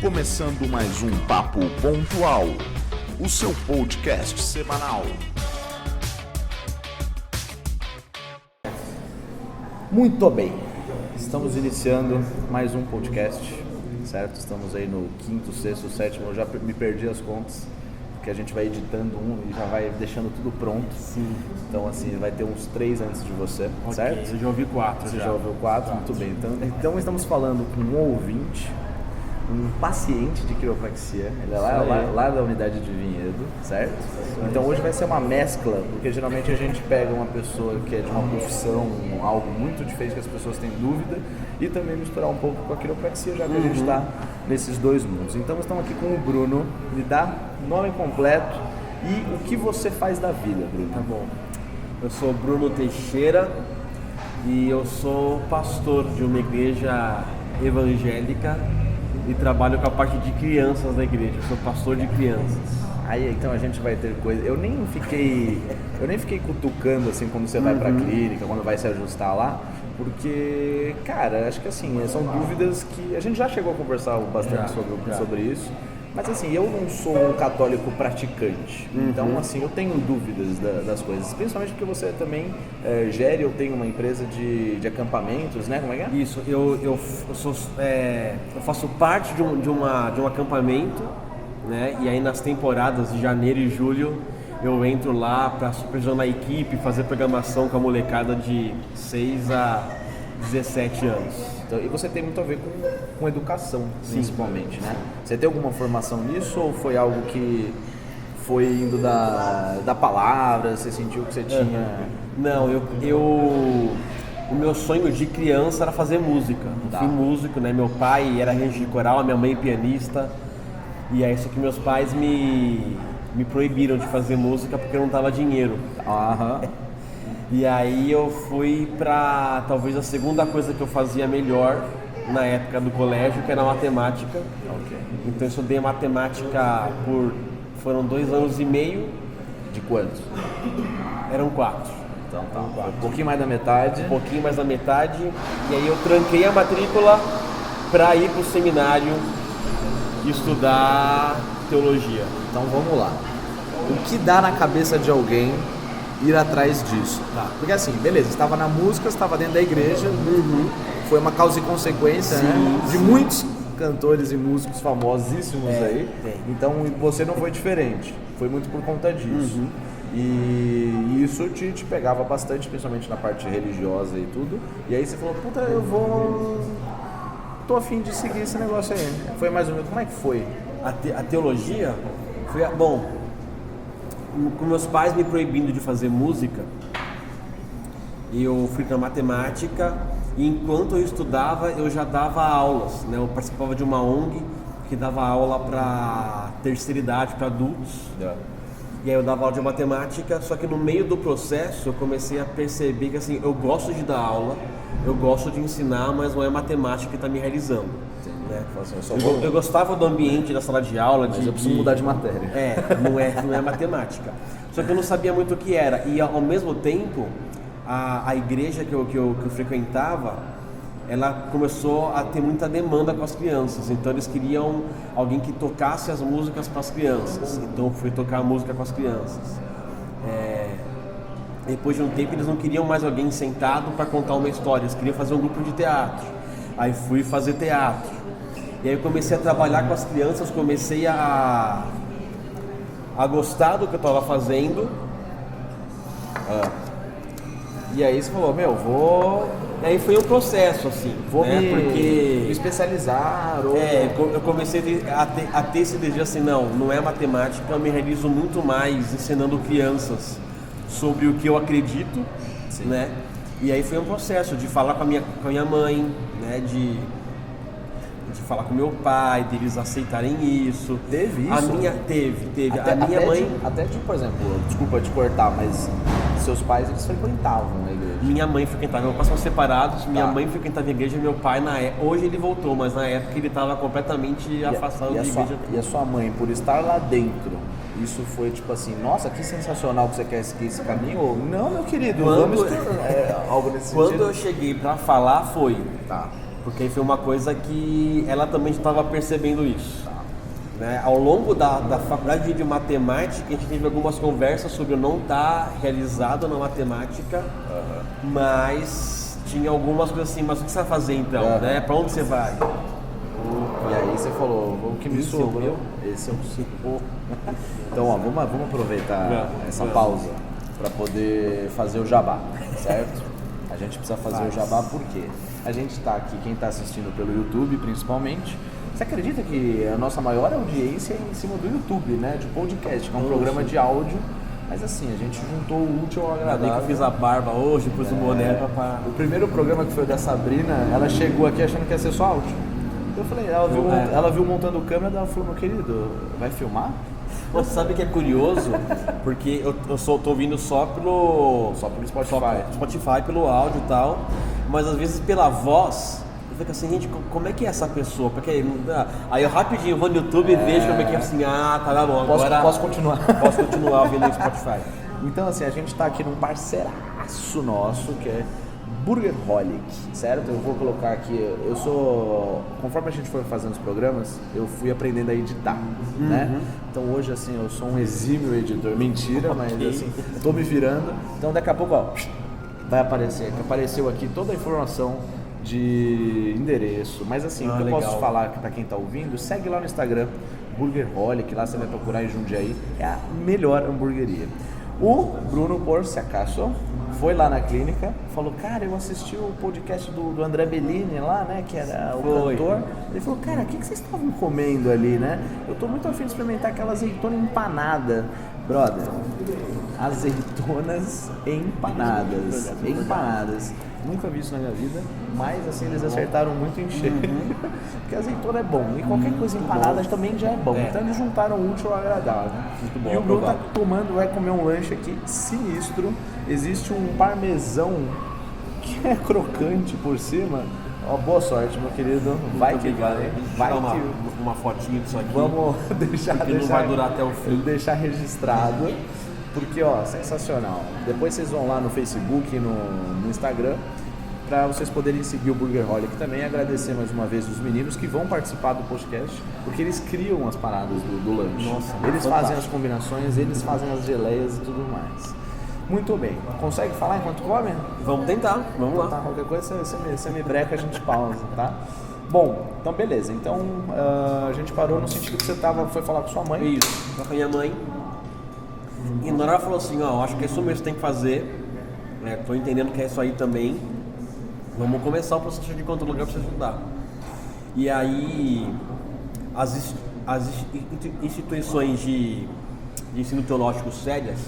Começando mais um Papo Pontual, o seu podcast semanal. Muito bem, estamos iniciando mais um podcast, certo? Estamos aí no quinto, sexto, sétimo, eu já me perdi as contas, porque a gente vai editando um e já vai deixando tudo pronto. Sim. Então assim, vai ter uns 3 antes de você, certo? Eu já ouvi 4. Você já ouviu 4? Muito bem. Então estamos falando com um ouvinte, um paciente de quiropraxia, ele é lá da unidade de Vinhedo, certo? Então hoje vai ser uma mescla, porque geralmente a gente pega uma pessoa que é de uma profissão, algo muito diferente que as pessoas têm dúvida, e também misturar um pouco com a quiropraxia, já que a gente está nesses dois mundos. Então estamos aqui com o Bruno, me dá nome completo e o que você faz da vida, Bruno. Tá bom. Eu sou Bruno Teixeira e eu sou pastor de uma igreja evangélica e trabalho com a parte de crianças da igreja. Eu sou pastor de crianças. Aí então a gente vai ter coisa. Eu nem fiquei cutucando assim quando você vai pra clínica, quando vai se ajustar lá, porque, cara, acho que assim, são dúvidas que a gente já chegou a conversar bastante sobre isso. Mas assim, eu não sou um católico praticante, então assim, eu tenho dúvidas das coisas, principalmente porque você também gere, eu tenho uma empresa de acampamentos, né? Como é que é? Isso, eu faço parte de um acampamento, né? E aí nas temporadas de janeiro e julho eu entro lá para supervisionar a equipe, fazer programação com a molecada de 6 a 17 anos. Então, e você tem muito a ver com educação, principalmente, né? Você tem alguma formação nisso ou foi algo que foi indo da palavra, você sentiu que você tinha... Não, o meu sonho de criança era fazer música. Eu fui músico, né? Meu pai era regente de coral, a minha mãe pianista. E aí, só que meus pais me proibiram de fazer música porque não dava dinheiro. E aí eu fui pra talvez a segunda coisa que eu fazia melhor na época do colégio, que era matemática. Então eu estudei matemática foram 2 anos e meio. De quantos? Eram 4. Então tá, um pouquinho mais da metade. Um pouquinho mais da metade. E aí eu tranquei a matrícula pra ir pro seminário estudar teologia. Então vamos lá. O que dá na cabeça de alguém ir atrás disso? Porque assim, beleza, estava na música, estava dentro da igreja, foi uma causa e consequência, né? De muitos cantores e músicos famosíssimos aí. Então você não foi diferente, foi muito por conta disso. E isso te pegava bastante, principalmente na parte religiosa e tudo. E aí você falou, puta, tô a fim de seguir esse negócio aí. Foi mais ou menos, como é que foi? A teologia foi, com meus pais me proibindo de fazer música, eu fui para matemática e enquanto eu estudava eu já dava aulas, né? Eu participava de uma ONG que dava aula para terceira idade, para adultos. E aí eu dava aula de matemática, só que no meio do processo eu comecei a perceber que assim, eu gosto de dar aula, eu gosto de ensinar, mas não é matemática que está me realizando. Né? Eu gostava do ambiente da sala de aula, mas eu preciso mudar de matéria. Não é matemática. Só que eu não sabia muito o que era. E ao mesmo tempo, a igreja que eu frequentava, ela começou a ter muita demanda com as crianças. Então eles queriam alguém que tocasse as músicas para as crianças. Então eu fui tocar a música com as crianças. Depois de um tempo eles não queriam mais alguém sentado para contar uma história, eles queriam fazer um grupo de teatro. Aí fui fazer teatro. E aí eu comecei a trabalhar com as crianças, comecei a gostar do que eu estava fazendo. E aí você falou, vou... E aí foi um processo, assim, me especializar. Eu comecei a ter esse desejo assim, não é matemática, eu me realizo muito mais ensinando crianças sobre o que eu acredito, né? E aí foi um processo de falar com a minha mãe, né? De falar com meu pai, deles aceitarem isso. Teve isso? Teve. A minha mãe... Até tipo, por exemplo, desculpa te cortar, mas seus pais, eles frequentavam a igreja? Minha mãe frequentava, meus pais são separados, minha mãe frequentava a igreja, meu pai hoje ele voltou, mas na época ele estava completamente afastado da igreja. E a sua mãe, por estar lá dentro, isso foi tipo assim, nossa, que sensacional que você quer seguir esse caminho? Ou, não, meu querido, vamos algo nesse sentido. Quando eu cheguei pra falar foi, Porque foi uma coisa que ela também estava percebendo isso. Né? Ao longo da faculdade de matemática, a gente teve algumas conversas sobre eu não estar realizado na matemática, mas tinha algumas coisas assim, mas o que você vai fazer então? Né? Para onde você vai? E aí você falou, o que me sobrou, esse é o seu. Então, ó, vamos aproveitar essa pausa para poder fazer o jabá, certo? A gente precisa fazer o jabá porque a gente está aqui, quem está assistindo pelo YouTube principalmente, você acredita que a nossa maior audiência é em cima do YouTube, né? De podcast, que é um programa de áudio, mas assim, a gente juntou o útil ao agradável. Eu fiz a barba hoje, pus o boné pra... O primeiro programa que foi da Sabrina, ela chegou aqui achando que ia ser só áudio. Eu falei, ela viu montando câmera, ela falou, meu querido, vai filmar? Você sabe que é curioso, porque eu tô ouvindo só pelo Spotify, pelo áudio e tal, mas às vezes pela voz, eu fico assim, gente, como é que é essa pessoa? Porque aí eu rapidinho vou no YouTube e vejo como é que é assim, tá bom, agora posso continuar. Posso continuar ouvindo no Spotify. Então assim, a gente tá aqui num parceiraço nosso, que é Burgerholic, certo? Eu vou colocar aqui, conforme a gente foi fazendo os programas, eu fui aprendendo a editar, né? Então hoje, assim, eu sou um exímio editor, mentira, mas assim, tô me virando. Então daqui a pouco, ó, vai aparecer, apareceu aqui toda a informação de endereço, mas assim, o que eu posso falar para quem tá ouvindo, segue lá no Instagram, Burgerholic, lá você vai procurar em Jundiaí, é a melhor hamburgueria. O Bruno, por se acaso, foi lá na clínica, falou, cara, eu assisti o podcast do André Bellini lá, né, que era o cantor. Ele falou, cara, o que vocês estavam comendo ali, né? Eu tô muito afim de experimentar aquela azeitona empanada. Brother, azeitonas empanadas. Nunca vi isso na minha vida, mas assim, eles acertaram muito em cheio. Porque azeitona é bom, e qualquer coisa empanada também já é bom. Então eles juntaram o útil ao agradável. Muito bom, e o Bruno tá vai comer um lanche aqui sinistro. Existe um parmesão que é crocante por cima. Ó, boa sorte, meu querido. Vai que vai. Vai uma fotinha disso aqui. Vamos deixar não vai durar até o fim. Deixar registrado. Porque, ó, sensacional. Depois vocês vão lá no Facebook e no Instagram para vocês poderem seguir o Burgerholic também. Agradecer mais uma vez os meninos que vão participar do podcast, porque eles criam as paradas do lanche. Nossa, eles fazem as combinações, eles fazem as geleias e tudo mais. Muito bem. Consegue falar enquanto come? Vamos tentar. Vamos lá. Tá, qualquer coisa você me breca, a gente pausa, tá? Bom, então beleza. Então a gente parou no sentido que você foi falar com sua mãe. Isso, com a minha mãe. E na hora ela falou assim, ó, acho que é isso mesmo que você tem que fazer. Tô entendendo que é isso aí também. Vamos começar o processo de encontro lugar para você ajudar. E aí as instituições de ensino teológico sérias,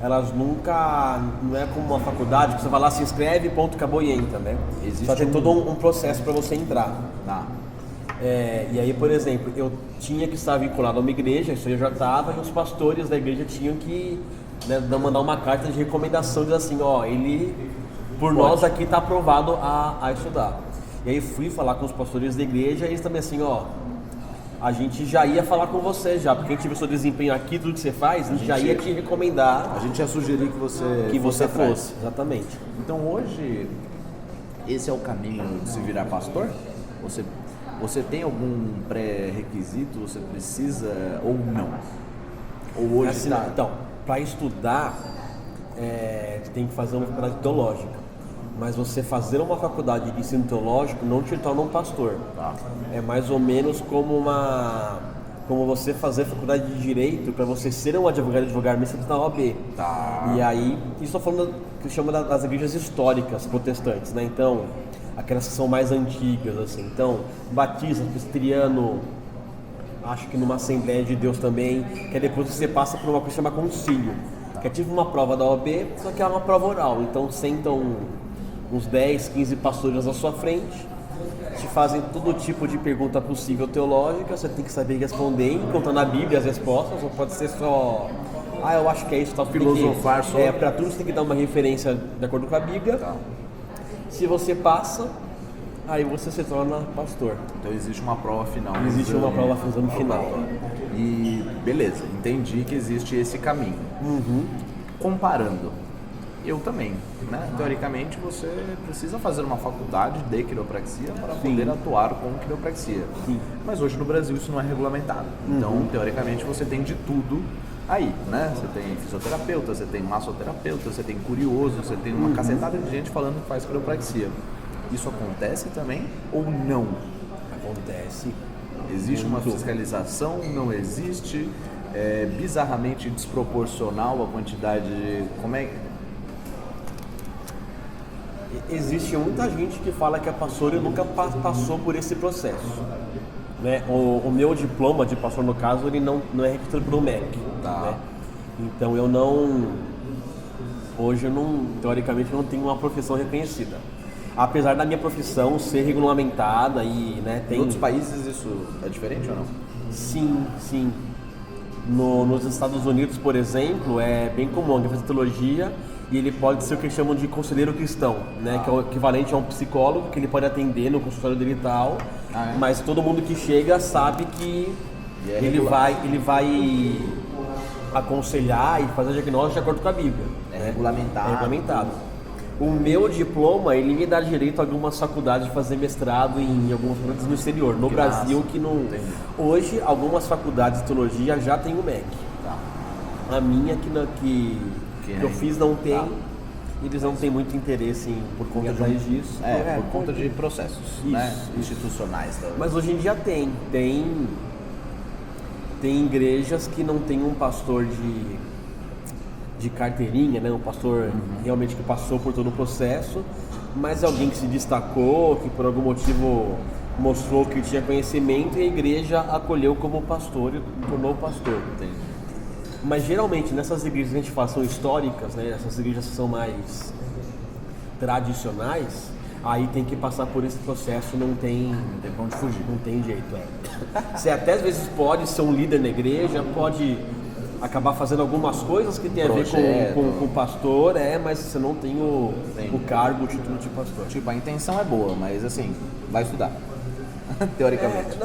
elas nunca, não é como uma faculdade que você vai lá, se inscreve, ponto, acabou e entra, né? Só tem todo um processo para você entrar. E aí, por exemplo, eu tinha que estar vinculado a uma igreja, isso eu já estava, e os pastores da igreja tinham que mandar uma carta de recomendação, diz assim, ó, ele, por nós aqui, está aprovado a estudar. E aí fui falar com os pastores da igreja, e eles também assim, ó, a gente já ia falar com você já, porque a gente viu seu desempenho aqui, tudo que você faz, a gente já ia te recomendar. A gente ia sugerir que você fosse, exatamente. Então hoje, esse é o caminho de se virar pastor? Você tem algum pré-requisito, você precisa ou não? Ou hoje assim, então, para estudar, você tem que fazer uma faculdade teológica. Mas você fazer uma faculdade de ensino teológico não te torna um pastor. É mais ou menos como você fazer faculdade de direito para você ser um advogado mista na OAB. E aí, isso estou falando que se chama das igrejas históricas protestantes, né? Então, aquelas que são mais antigas, assim. Então, batista, presbiteriano, acho que numa Assembleia de Deus também, que depois você passa por uma coisa que chama concílio, que é tipo uma prova da OAB, só que é uma prova oral. Então, sentam uns 10, 15 pastores na sua frente, te fazem todo tipo de pergunta possível teológica, você tem que saber responder, encontrando na Bíblia as respostas, não pode ser só, eu acho que é isso, tá? Filosofar só. Para tudo você tem que dar uma referência de acordo com a Bíblia. Se você passa, aí você se torna pastor. Então existe uma prova final. Existe uma prova final. E beleza, entendi que existe esse caminho. Comparando, eu também, né? Teoricamente você precisa fazer uma faculdade de quiropraxia para poder atuar com quiropraxia. Sim. Mas hoje no Brasil isso não é regulamentado. Então, teoricamente você tem de tudo aí, né? Você tem fisioterapeuta, você tem massoterapeuta, você tem curioso, você tem uma cacetada de gente falando que faz quiropraxia. Isso acontece também ou não? Acontece. Existe uma fiscalização? Não existe? É bizarramente desproporcional a quantidade de... Como é? Existe muita gente que fala que é pastor e nunca passou por esse processo. Né? O meu diploma de pastor, no caso, ele não é registrado pelo MEC. Tá. Né? Então eu não... Hoje eu não, teoricamente, não tenho uma profissão reconhecida. Apesar da minha profissão ser regulamentada e, né, tem... Em outros países isso é diferente ou não? Sim, sim. Nos Estados Unidos, por exemplo, é bem comum alguém fazer teologia e ele pode ser o que eles chamam de conselheiro cristão, né? Que é o equivalente a um psicólogo que ele pode atender no consultório dele e tal, mas todo mundo que chega sabe que ele vai aconselhar e fazer diagnóstico de acordo com a Bíblia. É regulamentado. É regulamentado. O meu diploma, ele me dá direito a algumas faculdades de fazer mestrado em algumas faculdades no exterior. No Brasil, massa. que não... Entendi. Hoje, algumas faculdades de teologia já tem o MEC. Tá. A minha, que eu fiz, não tem. Tá. Eles não têm muito interesse por conta disso. Por conta de processos, né? Institucionais. Mas hoje em dia tem igrejas que não tem um pastor de carteirinha, né? Um pastor realmente que passou por todo o processo, mas alguém que se destacou, que por algum motivo mostrou que tinha conhecimento e a igreja acolheu como pastor e tornou pastor. Entendi. Mas geralmente nessas igrejas que a gente fala são históricas, né? Essas igrejas que são mais tradicionais, aí tem que passar por esse processo, não tem pra onde fugir, não tem jeito. Você até às vezes pode ser um líder na igreja, pode acabar fazendo algumas coisas que tem a ver com o pastor, mas você não tem o cargo, o título de pastor. Tipo, a intenção é boa, mas assim, vai estudar. Teoricamente.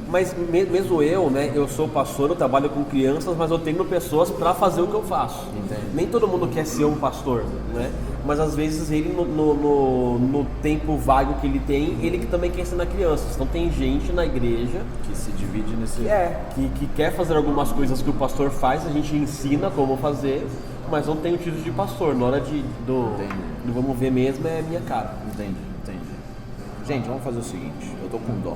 Mas mesmo eu, né, eu sou pastor, eu trabalho com crianças, mas eu tenho pessoas para fazer o que eu faço. Entendi. Nem todo mundo quer ser um pastor, né? Mas às vezes ele no tempo vago que ele tem, ele que também quer ensinar crianças. Então tem gente na igreja Que se divide nesse... que quer fazer algumas coisas que o pastor faz, a gente ensina como fazer, mas não tem o título de pastor. Na hora do vamos ver mesmo, é minha cara. Entendi. Gente, vamos fazer o seguinte, eu tô com dó.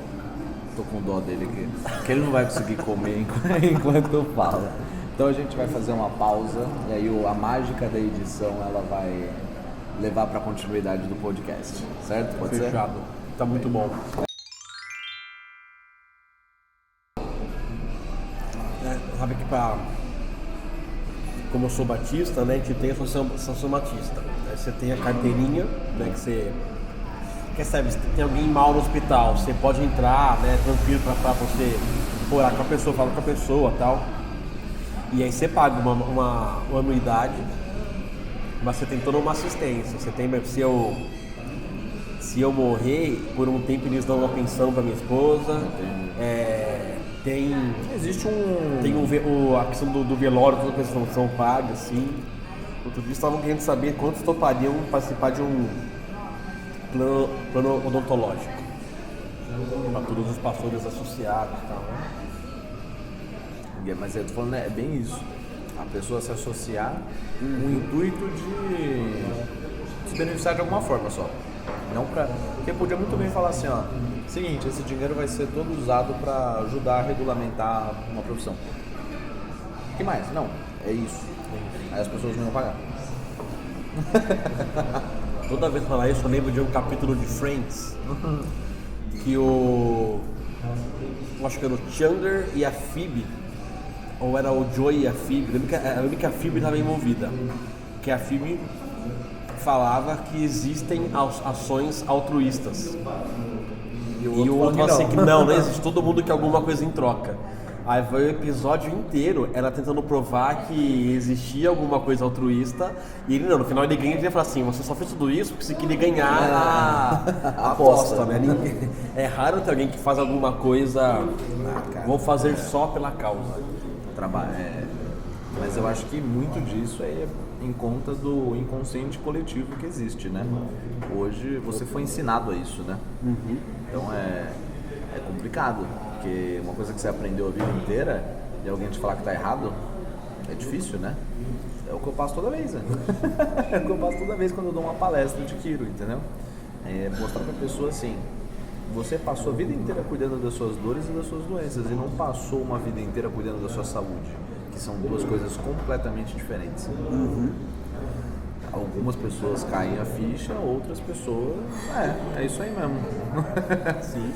Tô com dó dele aqui, porque ele não vai conseguir comer enquanto eu falo. Então a gente vai fazer uma pausa e aí a mágica da edição ela vai levar para a continuidade do podcast, certo? Pode ser? Fechado. Tá muito bom. Sabe que como eu sou batista, né, a gente tem a associação batista. Aí você tem a carteirinha, né, que você... Sabe, se tem alguém mal no hospital, você pode entrar, né, tranquilo pra você orar com a pessoa, falar com a pessoa e tal. E aí você paga uma anuidade, mas você tem toda uma assistência. Você tem, se eu morrer, por um tempo eles dão uma pensão pra minha esposa. Existe Tem a questão do velório, todas as coisas são pagas, assim. Outro dia estavam querendo saber quantos topariam participar de um plano odontológico para todos os pastores associados e tal, né? Mas eu tô falando, é bem isso. A pessoa se associar com o intuito de se beneficiar de alguma forma só. Não pra... Porque podia muito bem falar assim, ó, seguinte, esse dinheiro vai ser todo usado para ajudar a regulamentar uma profissão. O que mais? Não, é isso. Aí as pessoas não iam pagar. Toda vez que falar isso, eu lembro de um capítulo de Friends que eu acho que era o Chandler e a Phoebe, ou era o Joey e a Phoebe, eu lembro que a Phoebe estava envolvida, que a Phoebe falava que existem ações altruístas e o outro falava assim que não existe, todo mundo quer alguma coisa em troca. Aí foi o episódio inteiro ela tentando provar que existia alguma coisa altruísta e ele não, no final ele ganha e ele fala assim, você só fez tudo isso porque você queria ganhar a aposta, né? É raro ter alguém que faz alguma coisa, vou fazer só pela causa. Mas eu acho que muito disso em conta do inconsciente coletivo que existe, né? Hoje você foi ensinado a isso, né? Então é complicado, porque uma coisa que você aprendeu a vida inteira e alguém te falar que tá errado, é difícil, né? É o que eu passo toda vez, né? É o que eu passo toda vez quando eu dou uma palestra de Kiro, entendeu? É mostrar pra pessoa assim, você passou a vida inteira cuidando das suas dores e das suas doenças e não passou uma vida inteira cuidando da sua saúde, que são duas coisas completamente diferentes. Algumas pessoas caem a ficha, outras pessoas... É isso aí mesmo. Sim.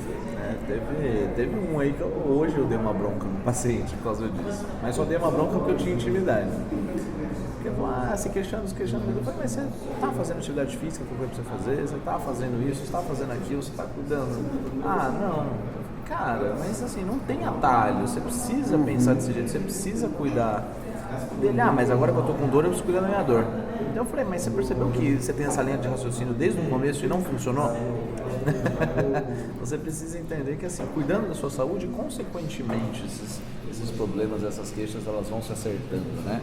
Teve um aí que hoje eu dei uma bronca no paciente por causa disso. Mas só dei uma bronca porque eu tinha intimidade. Porque eu falei, se queixando. Eu falei, mas você tá fazendo atividade física que eu falei pra você fazer? Você tá fazendo isso, você tá fazendo aquilo, você tá cuidando? Não. Cara, mas assim, não tem atalho. Você precisa pensar desse jeito, você precisa cuidar dele. Mas agora que eu tô com dor, eu preciso cuidar da minha dor. Então eu falei, mas você percebeu que você tem essa linha de raciocínio desde o começo e não funcionou? Você precisa entender que assim, cuidando da sua saúde, consequentemente, esses problemas, essas queixas, elas vão se acertando, né?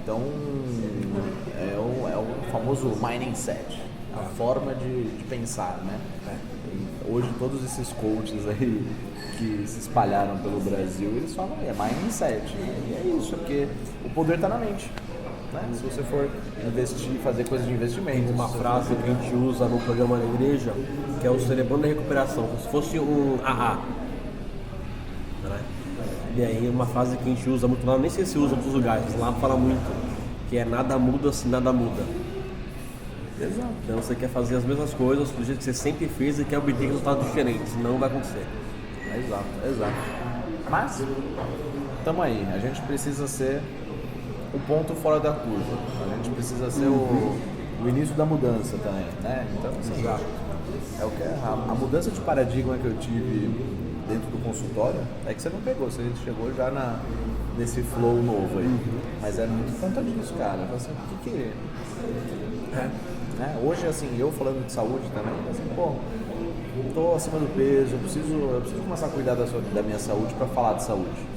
Então, é o famoso mindset, a forma de pensar, né? E hoje todos esses coaches aí que se espalharam pelo Brasil, eles falam, mindset. E é isso, porque o poder está na mente. Né? Se você for investir, fazer coisas de investimento. Uma frase que a gente usa no programa na igreja, que é o celebrando a recuperação, como se fosse um AA. Né? E aí uma frase que a gente usa muito lá, nem sei se usa em outros lugares, mas lá fala muito, que é nada muda se nada muda. Exato. Então você quer fazer as mesmas coisas do jeito que você sempre fez e quer obter resultados diferentes, não vai acontecer. Exato. Mas, estamos aí, a gente precisa ser o ponto fora da curva, a gente precisa ser o início da mudança também, né? Então, assim, é o que a mudança de paradigma que eu tive dentro do consultório é que você não pegou, você chegou já nesse flow novo aí. Mas é muito por conta disso, cara. Assim, né? Hoje, assim, eu falando de saúde também, assim, tô acima do peso, eu preciso começar a cuidar da minha saúde para falar de saúde.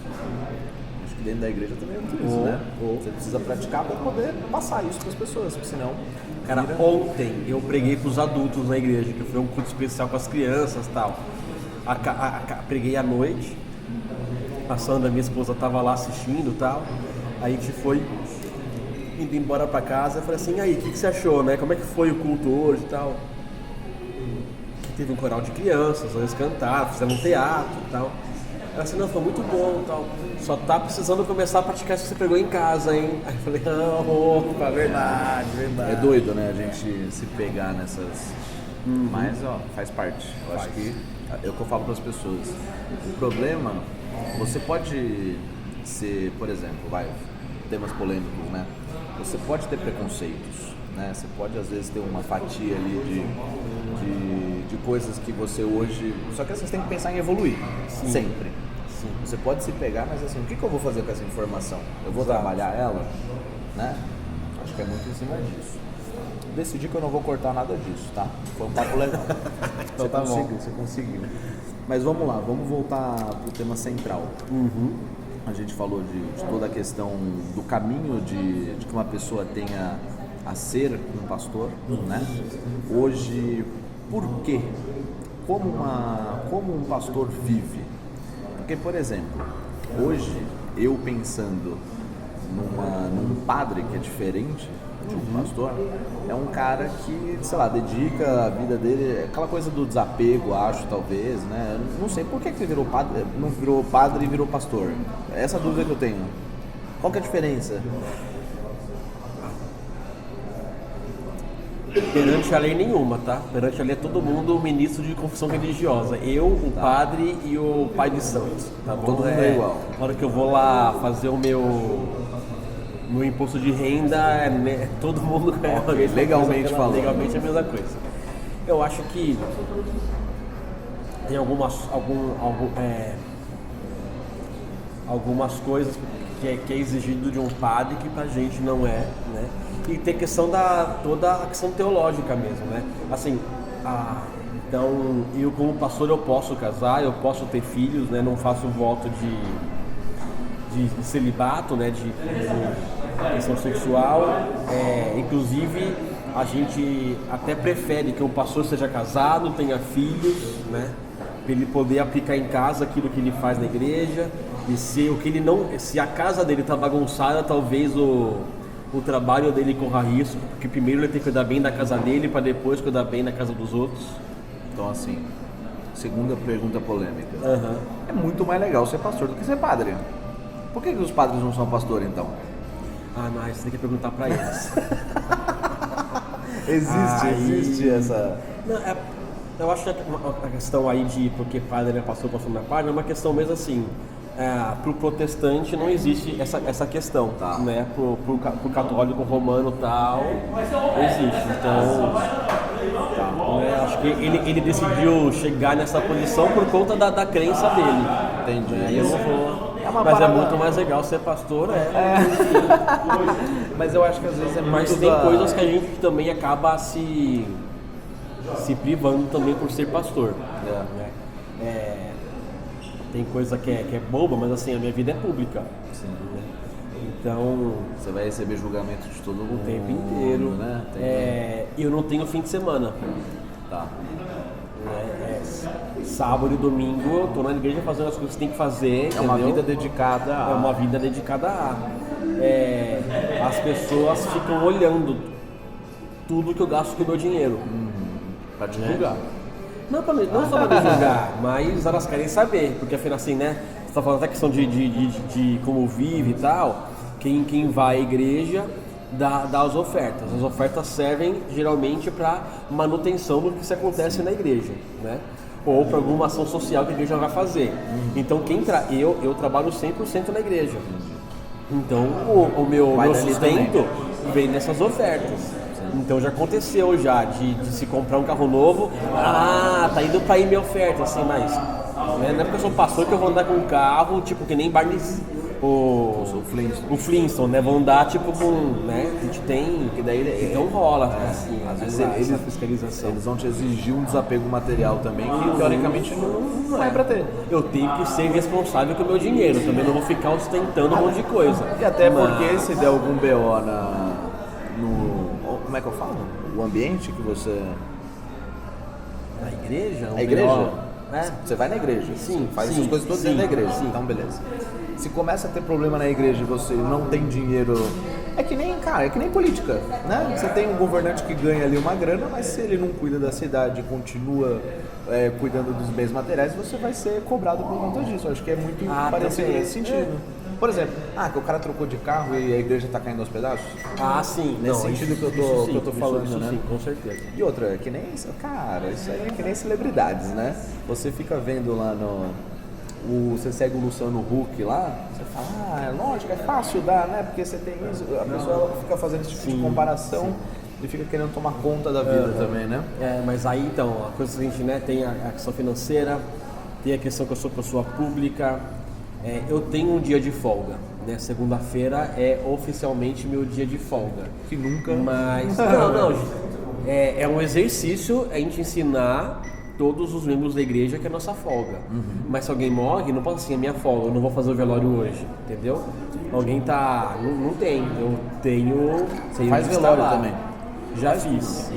Acho que dentro da igreja também é muito isso, né? Você precisa praticar para poder passar isso para as pessoas, porque senão... Cara, ontem eu preguei para os adultos na igreja, que foi um culto especial com as crianças e tal. Preguei à noite, a Sandra, minha esposa, estava lá assistindo e tal. Aí a gente foi indo embora para casa, eu falei assim, aí, o que você achou, né? Como é que foi o culto hoje e tal? Teve um coral de crianças, eles cantaram, fizeram um teatro e tal. Ela assim, não, foi muito bom e tal. Só tá precisando começar a praticar isso que você pegou em casa, hein? Aí eu falei, opa, verdade. É doido, né, a gente se pegar nessas... Mas, faz parte. Eu acho que é o que eu falo para as pessoas. O problema, você pode ser, por exemplo, temas polêmicos, né? Você pode ter preconceitos, né? Você pode, às vezes, ter uma fatia ali de coisas que você hoje... Só que você tem que pensar em evoluir, sempre. Sim. Você pode se pegar, mas assim, o que eu vou fazer com essa informação? Eu vou trabalhar ela? Né? Acho que é muito em cima disso. Decidi que eu não vou cortar nada disso, tá? Foi um papo legal. Então tá bom. Você conseguiu. Mas vamos lá, vamos voltar pro tema central. A gente falou de toda a questão do caminho de que uma pessoa tenha a ser um pastor, né? Hoje, por quê? Como um pastor vive? Porque, por exemplo, hoje, eu pensando num padre que é diferente de um pastor, é um cara que, sei lá, dedica a vida dele, aquela coisa do desapego, acho, talvez, né? Não sei por que ele virou padre, não virou padre e virou pastor. Essa dúvida que eu tenho. Qual que é a diferença? Perante a lei nenhuma, tá? Perante a lei é todo mundo ministro de confissão religiosa. Eu, o padre e o pai de santos. Tá bom? Todo mundo é igual. Na hora que eu vou lá fazer o meu imposto de renda, todo mundo é legalmente falando. Legalmente é a mesma coisa. Eu acho que tem algumas coisas que é exigido de um padre que pra gente não é, né? E tem toda a questão teológica mesmo, né? Assim, então eu como pastor eu posso casar, eu posso ter filhos, né? Não faço voto de celibato, né? questão sexual. Inclusive, a gente até prefere que o pastor seja casado, tenha filhos, né? Para ele poder aplicar em casa aquilo que ele faz na igreja. E se a casa dele está bagunçada, talvez o trabalho dele corra risco, porque primeiro ele tem que cuidar bem da casa dele para depois cuidar bem da casa dos outros. Então, assim, segunda pergunta polêmica. Uhum. É muito mais legal ser pastor do que ser padre. Por que os padres não são pastores, então? Mas você tem que perguntar para eles. Existe essa... Não, eu acho que a questão aí de porque padre é pastor não é padre é uma questão mesmo assim. Para o protestante não existe essa questão, tá. Né? Pro católico romano tal, existe. Então, né? Acho que ele decidiu chegar nessa posição por conta da crença dele. Entendi. Né? Eu não vou... Mas parada... é muito mais legal ser pastor, Mas eu acho que às vezes é muito... Mas tem coisas que a gente também acaba se privando também por ser pastor. Tem coisa que é boba, mas assim, a minha vida é pública. Sim. Né? Então... Você vai receber julgamento de todo mundo. O tempo inteiro. Né? Eu não tenho fim de semana. Tá. Sábado e domingo eu tô na igreja fazendo as coisas que tem que fazer. É uma vida dedicada a... É uma vida dedicada a... as pessoas ficam olhando tudo que eu gasto com o meu dinheiro. Pra te julgar. Não só pra me julgar, mas elas querem saber, porque afinal assim, né? Você tá falando até questão de como vive e tal, quem vai à igreja dá as ofertas. As ofertas servem geralmente para manutenção do que se acontece na igreja, né? Ou para alguma ação social que a igreja vai fazer. Então eu trabalho 100% na igreja. Então o meu sustento vem nessas ofertas. Então já aconteceu de se comprar um carro novo, tá indo pra ir minha oferta, assim, mas não é porque eu sou pastor que eu vou andar com um carro, tipo, que nem Barney, o Flintstone, né, vão andar, tipo, com, né, a gente tem, que daí então rola, assim, às vezes fiscalização. Eles vão te exigir um desapego material também, que teoricamente não é pra ter. Eu tenho que ser responsável com o meu dinheiro, também não vou ficar ostentando um monte de coisa. E até porque se der algum BO como é que eu falo? O ambiente que você... Na igreja? A igreja? Você vai na igreja, sim, faz essas coisas todas dentro da igreja, então beleza. Se começa a ter problema na igreja e você não tem dinheiro, é que nem política, né? Você tem um governante que ganha ali uma grana, mas se ele não cuida da cidade e continua cuidando dos bens materiais, você vai ser cobrado por conta disso. Eu acho que é muito parecido nesse sentido. Por exemplo, que o cara trocou de carro e a igreja tá caindo aos pedaços? Sim. Nesse sentido que eu tô falando, isso, né? Sim, com certeza. E outra, que nem... Cara, isso aí é que nem celebridades, né? Você fica vendo lá você segue o Luciano Huck lá, você fala, é lógico, é fácil dar, né? Porque você tem isso. A pessoa fica fazendo esse tipo de comparação e fica querendo tomar conta da vida também, né? Mas aí, então, a coisa que a gente, né, tem a questão financeira, tem a questão que eu sou pessoa pública. Eu tenho um dia de folga, né? Segunda-feira é oficialmente meu dia de folga. Que nunca... Mas, é um exercício a gente ensinar todos os membros da igreja que é a nossa folga. Mas se alguém morre, não pode assim, é minha folga, eu não vou fazer o velório hoje, entendeu? Alguém tá... Não tem, eu tenho... Você faz velório também? Já fiz.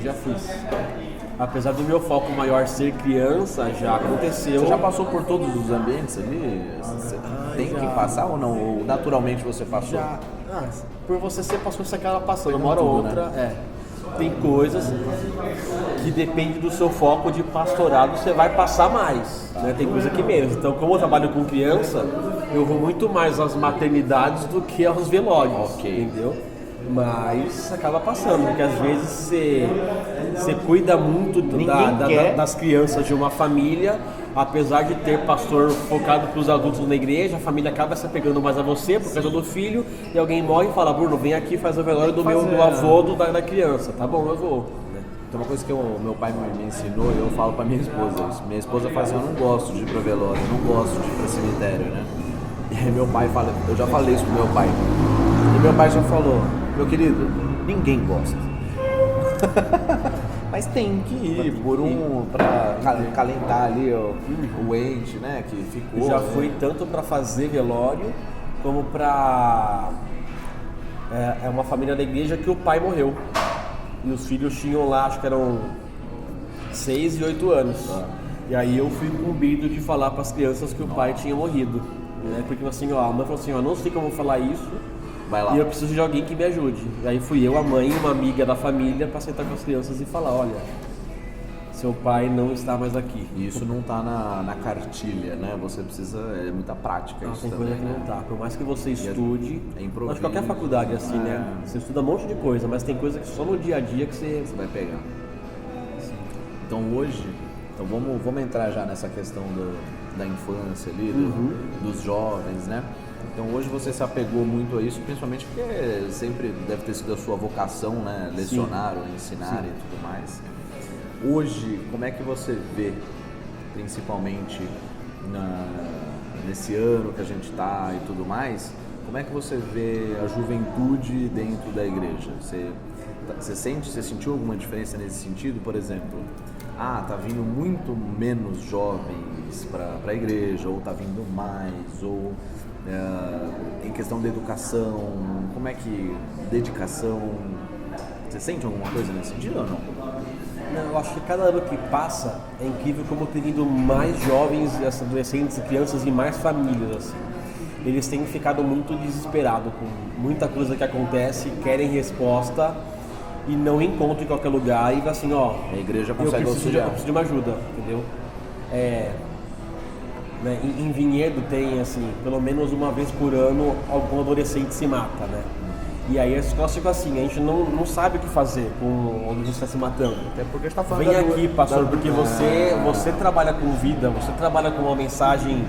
Apesar do meu foco maior ser criança, já aconteceu. Você já passou por todos os ambientes ali? Você tem que passar ou não? Ou naturalmente você passou? Já. Por você ser pastor, você acaba passando. Uma hora ou outra, tem coisas que depende do seu foco de pastorado, você vai passar mais. Né? Tem coisa que menos. Então, como eu trabalho com criança, eu vou muito mais às maternidades do que aos velórios. Entendeu? Mas acaba passando, porque às vezes você cuida muito das crianças de uma família, apesar de ter pastor focado para os adultos na igreja, a família acaba se apegando mais a você por causa do filho, e alguém morre e fala, Bruno, vem aqui faz o velório do avô da criança. Tá bom, eu vou. Tem uma coisa que o meu pai me ensinou e eu falo para minha esposa isso. Minha esposa fala assim, eu não gosto de ir para velório, eu não gosto de ir para cemitério, né? E aí meu pai fala, eu já falei isso pro meu pai, e meu pai já falou, meu querido, ninguém gosta. Mas tem que ir pra calentar ali o ente, né, que ficou. Eu já fui tanto para fazer velório, como para é uma família da igreja que o pai morreu. E os filhos tinham lá, acho que eram 6 e 8 anos. E aí eu fui incumbido de falar para as crianças que o pai tinha morrido. Né? Porque assim, a mãe falou assim, não sei como eu vou falar isso. Vai lá. E eu preciso de alguém que me ajude. E aí fui eu, a mãe e uma amiga da família para sentar com as crianças e falar, olha, seu pai não está mais aqui. E isso não está na cartilha, né? Você precisa, é muita prática isso tem também. Coisa que não tá. Por mais que você estude, improviso, acho que qualquer faculdade é assim, né? Você estuda um monte de coisa, mas tem coisa que só no dia a dia que você vai pegar. Sim. Então hoje, vamos entrar já nessa questão da infância ali, dos jovens, né? Então hoje você se apegou muito a isso, principalmente porque sempre deve ter sido a sua vocação, né? Lecionar, ou ensinar e tudo mais. Hoje, como é que você vê, principalmente nesse ano que a gente está e tudo mais, como é que você vê a juventude dentro da igreja? Você sentiu alguma diferença nesse sentido? Por exemplo, tá vindo muito menos jovens para a igreja, ou tá vindo mais, ou em questão da educação, como é que dedicação, você sente alguma coisa nesse sentido ou não? Eu acho que cada ano que passa é incrível como tem vindo mais jovens, adolescentes e crianças e mais famílias assim. Eles têm ficado muito desesperados com muita coisa que acontece, querem resposta e não encontram em qualquer lugar e assim, a igreja consegue auxiliar. Eu preciso de uma ajuda, entendeu? Né, em Vinhedo tem assim, pelo menos uma vez por ano algum adolescente se mata, né? E aí as escolas ficam assim, a gente não sabe o que fazer com onde a gente está se matando. Até porque a gente tá falando vem aqui, pastor, porque você trabalha com vida, você trabalha com uma mensagem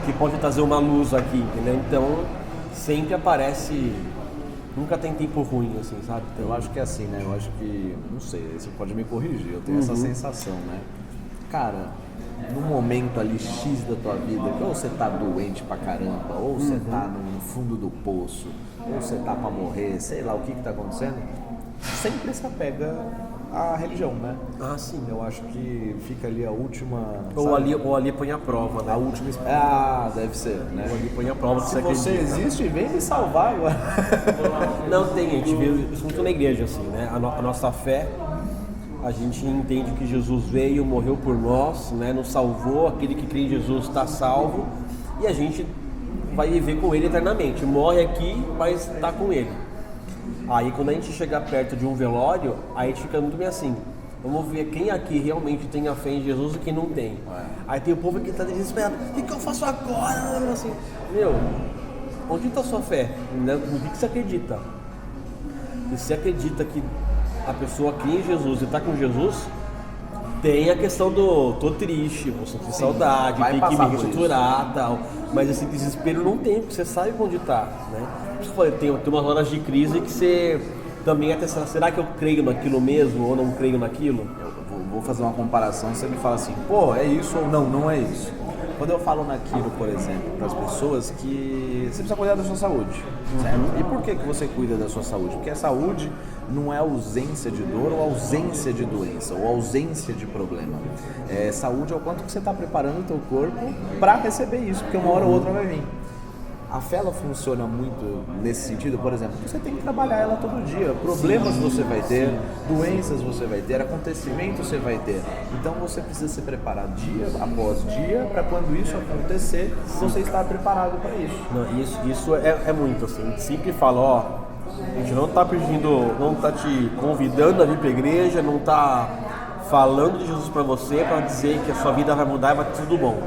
que pode trazer uma luz aqui, entendeu? Então sempre aparece, nunca tem tempo ruim, assim, sabe? Então, eu acho que é assim, né? Eu acho que, não sei, você pode me corrigir, eu tenho essa sensação, né? Cara, no momento ali X da tua vida, que ou você tá doente pra caramba, ou você tá no fundo do poço, ou você tá pra morrer, sei lá o que tá acontecendo, sempre se apega à religião, né? Sim. Eu acho que fica ali a última... Ou ali põe a prova, né? A última... deve ser, né? Ou ali põe a prova. Se você existe, vem me salvar agora. Não tem, a gente vê isso muito na igreja, assim, né? A nossa fé, a gente entende que Jesus veio, morreu por nós, né? Nos salvou, aquele que crê em Jesus está salvo e a gente vai viver com ele eternamente. Morre aqui, mas está com ele. Aí quando a gente chega perto de um velório, aí a gente fica muito bem assim. Vamos ver quem aqui realmente tem a fé em Jesus e quem não tem. Aí tem o povo que está desesperado. O que eu faço agora? Assim, onde está a sua fé? No que você acredita? E se acredita que a pessoa cria em Jesus e está com Jesus, tem a questão do tô triste, vou sentir saudade, tem que me reestruturar e tal. Mas esse desespero não tem, porque você sabe onde está, né? Tem umas horas de crise que você também até será que eu creio naquilo mesmo ou não creio naquilo? Eu vou fazer uma comparação, você me fala assim, é isso ou não é isso. Quando eu falo naquilo, por exemplo, para as pessoas que você precisa cuidar da sua saúde, certo? E por que você cuida da sua saúde? Porque a saúde não é ausência de dor ou ausência de doença, ou ausência de problema. Saúde é o quanto que você está preparando o teu corpo para receber isso, porque uma hora ou outra vai vir. A fé, ela funciona muito nesse sentido, por exemplo, você tem que trabalhar ela todo dia. Problemas você vai ter, doenças você vai ter, acontecimentos você vai ter. Então você precisa se preparar dia após dia para quando isso acontecer, você estar preparado para isso. Não, isso é muito assim. A gente sempre fala, a gente não está pedindo, não está te convidando a vir para a igreja, não está falando de Jesus para você para dizer que a sua vida vai mudar e vai ter tudo bom.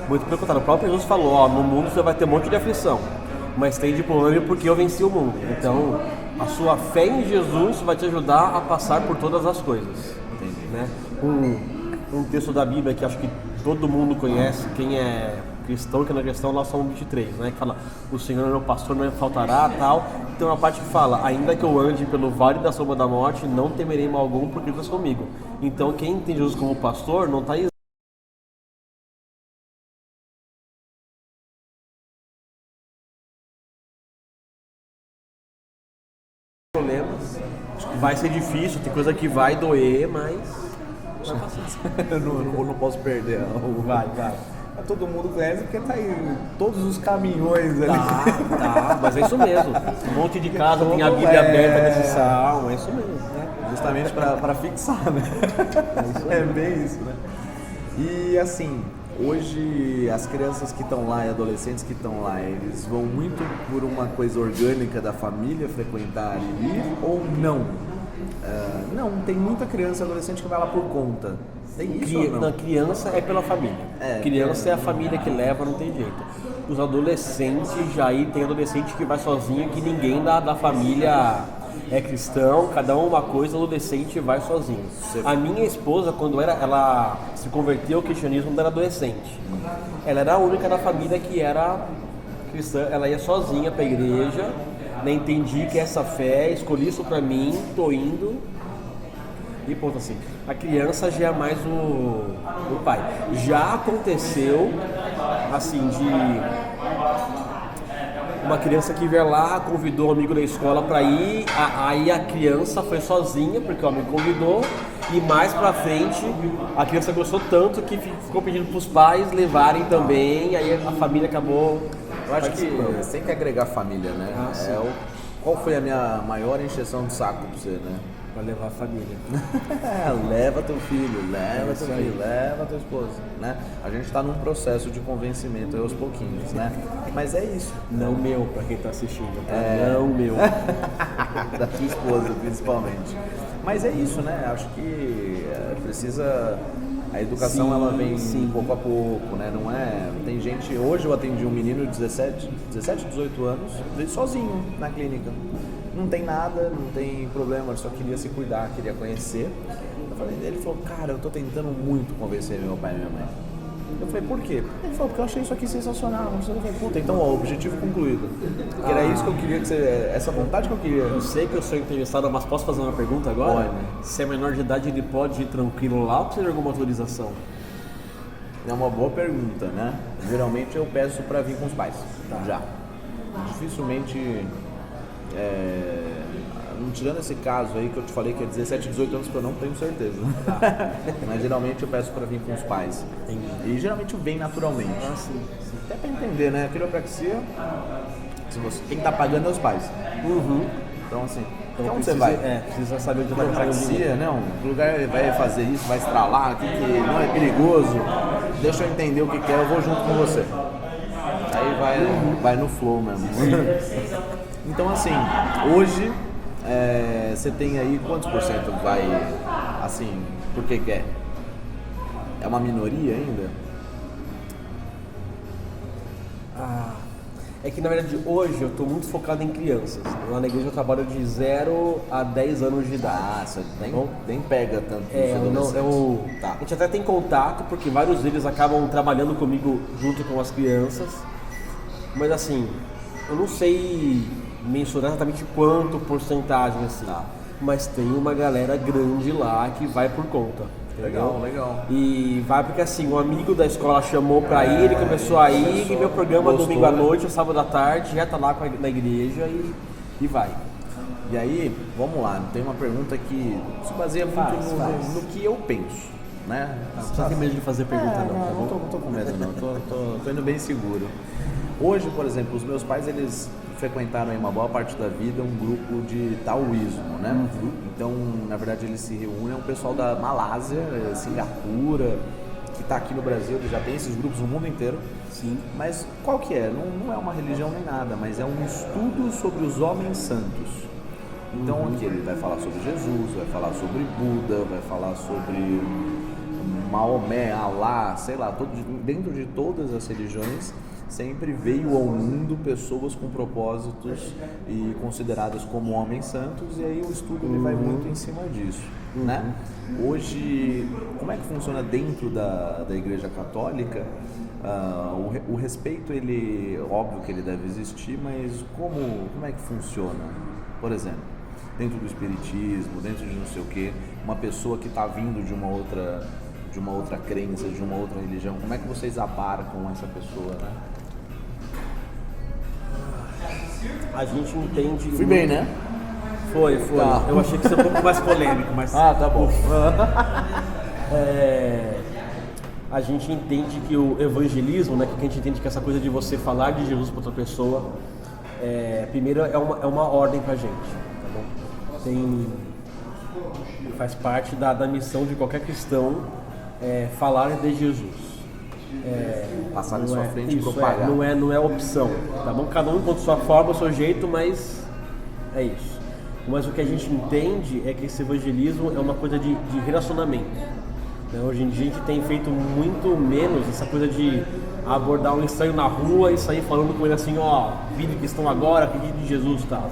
Muito pelo contrário, o próprio Jesus falou, no mundo você vai ter um monte de aflição, mas tem de problema porque eu venci o mundo. Então, a sua fé em Jesus vai te ajudar a passar por todas as coisas. Né? Um texto da Bíblia que acho que todo mundo conhece, quem é cristão, que não é cristão, lá Salmo 23, né? Que fala, o Senhor é meu pastor, não me faltará, tal. Então, a parte que fala, ainda que eu ande pelo vale da sombra da morte, não temerei mal algum, porque Deus é comigo. Então, quem tem Jesus como pastor, não está problemas, vai ser difícil, tem coisa que vai doer, mas eu não posso perder. Vai. Todo mundo conhece porque tá aí todos os caminhões ali. Tá, mas é isso mesmo. Um monte de casa tem a Bíblia aberta nesse salmo, é isso mesmo. Né? Justamente para fixar, né? É bem isso, né? E assim, hoje as crianças que estão lá e adolescentes que estão lá, eles vão muito por uma coisa orgânica da família frequentar e ir ou não? Não, tem muita criança e adolescente que vai lá por conta. Tem isso ou não? Não, criança é pela família. Criança é a família que leva, não tem jeito. Os adolescentes, já aí tem adolescente que vai sozinho, que ninguém da família é cristão, cada um uma coisa, o adolescente vai sozinho. A minha esposa, quando ela se converteu ao cristianismo quando era adolescente. Ela era a única da família que era cristã, ela ia sozinha para a igreja, né, entendi que essa fé, escolhi isso para mim, tô indo. E ponto assim, a criança já é mais o pai. Já aconteceu, assim, de uma criança que veio lá, convidou um amigo da escola para ir, aí a criança foi sozinha, porque o amigo convidou, e mais pra frente a criança gostou tanto que ficou pedindo pros pais levarem também, aí a família acabou. Eu acho que tem que agregar família, né? Qual foi a minha maior encheção de saco pra você, né? Pra levar a família. Leva teu filho, leva teu filho, leva tua esposa, né? A gente tá num processo de convencimento aí aos pouquinhos, né? Mas é isso. Não meu, pra quem tá assistindo, tá? Não meu. Da tua esposa, principalmente. Mas é isso, né? Acho que precisa... A educação, ela vem pouco a pouco, né? Não é... Tem gente... Hoje eu atendi um menino de 17, 18 anos, veio sozinho na clínica. Não tem nada, não tem problema, ele só queria se cuidar, queria conhecer. Ele falou, cara, eu tô tentando muito convencer meu pai e minha mãe. Eu falei, por quê? Ele falou, porque eu achei isso aqui sensacional. Eu falei, puta, então, ó, objetivo concluído. Porque era isso que eu queria que você... Essa vontade que eu queria. Eu sei que eu sou interessado, mas posso fazer uma pergunta agora? Pode. Se é menor de idade, ele pode ir tranquilo lá ou precisa de alguma autorização? É uma boa pergunta, né? Geralmente eu peço pra vir com os pais. Já. Dificilmente... Não tirando esse caso aí que eu te falei que é 17, 18 anos, que eu não tenho certeza. Mas geralmente eu peço para vir com os pais. Entendi. E geralmente vem naturalmente. Sim. Até para entender, né? A quiropraxia, quem tá pagando é os pais. Então assim, então onde você vai? Precisa saber onde vai. Quiropraxia, não. Que lugar vai fazer isso, vai estralar, que não é perigoso. Deixa eu entender o que é, eu vou junto com você. Aí vai no flow mesmo. Então assim, hoje você tem aí quantos por cento vai assim, porque quer? É uma minoria ainda? É que na verdade hoje eu estou muito focado em crianças. Lá na igreja eu trabalho de 0 a 10 anos de idade. Você nem pega tanto Tá. A gente até tem contato, porque vários deles acabam trabalhando comigo junto com as crianças. Mas assim, eu não sei mensurar exatamente quanto porcentagem assim, mas tem uma galera grande lá que vai por conta. Entendeu? Legal. E vai porque assim, um amigo da escola chamou pra ir, ele começou a ir, e meu programa domingo à noite ou sábado à tarde já tá lá na igreja e vai. E aí, vamos lá, tem uma pergunta que se baseia muito no que eu penso, né? Não tem medo de fazer pergunta não tô com medo não, tô indo bem seguro. Hoje, por exemplo, os meus pais, eles frequentaram aí uma boa parte da vida um grupo de taoísmo, né? Então, na verdade, eles se reúnem, é um pessoal da Malásia, Singapura, que está aqui no Brasil, eles já tem esses grupos no mundo inteiro. Sim. Mas qual que é? Não é uma religião nem nada, mas é um estudo sobre os homens santos. Então, aqui ele vai falar sobre Jesus, vai falar sobre Buda, vai falar sobre Maomé, Alá, sei lá, dentro de todas as religiões, sempre veio ao mundo pessoas com propósitos e consideradas como homens santos, e aí o estudo ele vai muito em cima disso, né? Hoje, como é que funciona dentro da Igreja Católica? O respeito, ele, óbvio que ele deve existir, mas como é que funciona? Por exemplo, dentro do espiritismo, dentro de não sei o quê, uma pessoa que está vindo de uma outra crença, de uma outra religião, como é que vocês abarcam essa pessoa, né? A gente entende... Fui bem, né? Foi. Tá. Eu achei que isso é um pouco mais polêmico, mas... tá bom. a gente entende que o evangelismo, né, que a gente entende que essa coisa de você falar de Jesus para outra pessoa, primeiro é uma ordem pra gente, tá bom? Faz parte da missão de qualquer cristão falar de Jesus. Passar na sua frente e propagar. Não é opção, tá bom? Cada um com sua forma, o seu jeito, mas é isso. Mas o que a gente entende é que esse evangelismo é uma coisa de relacionamento. Hoje em dia a gente tem feito muito menos essa coisa de abordar um estranho na rua e sair falando com ele assim, ó, vídeo que estão agora, pedido de Jesus e tal.